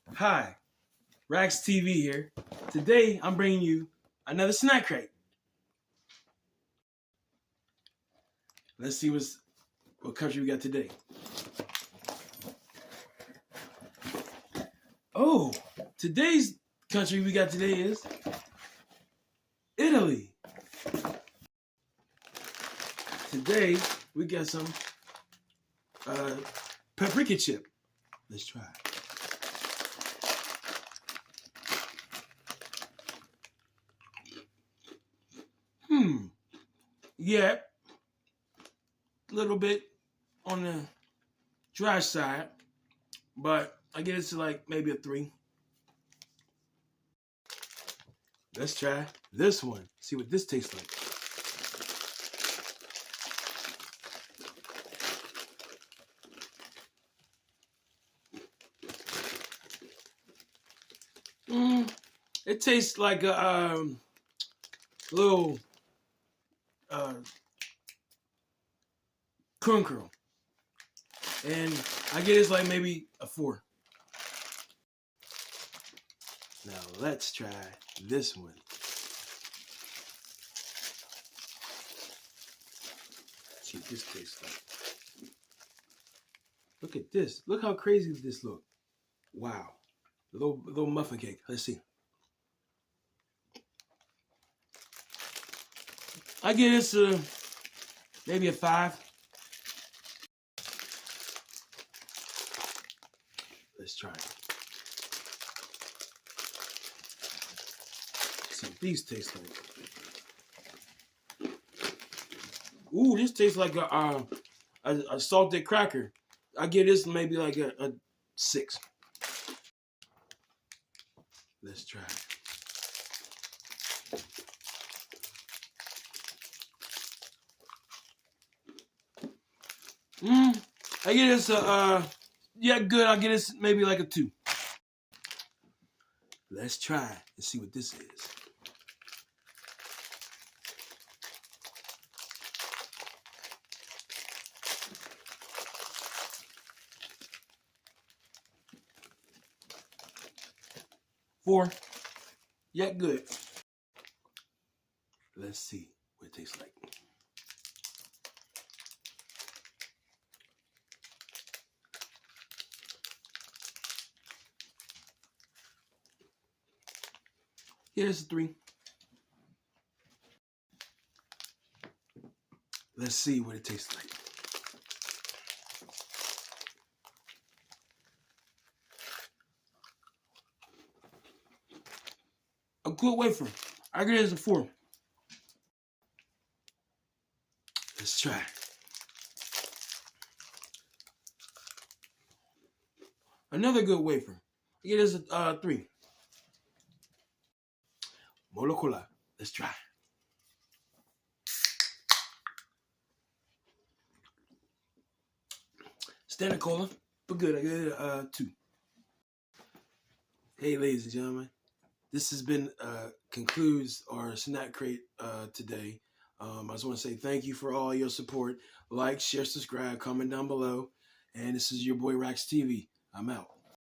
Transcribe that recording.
Hi, Rax TV here. Today I'm bringing you another snack crate. Let's see what country we got today. Oh, today's country we got today is Italy. Today we got some paprika chip. Let's try it. Yeah, a little bit on the dry side, but I guess it's like maybe a 3. Let's try this one. See what this tastes like. It tastes like a little corn curl, and I get it's like maybe a 4. Now let's try this one. See what this tastes like. Look at this. Look how crazy this looks. Wow. Little muffin cake. Let's see. I give this maybe a 5. Let's try it. See what these taste like. Ooh, this tastes like a salted cracker. I give this maybe like a 6. Let's try it. I get this yeah, good. I get this maybe like a 2. Let's try and see what this is. Four. Yeah, good. Let's see what it tastes like. Here's a 3. Let's see what it tastes like. A good wafer. I give it a 4. Let's try. Another good wafer. I give this a 3. Molecular. Let's try. Standard cola, but good. I give it a 2. Hey, ladies and gentlemen, this has been concludes our snack crate today. I just want to say thank you for all your support. Like, share, subscribe, comment down below. And this is your boy Rax TV. I'm out.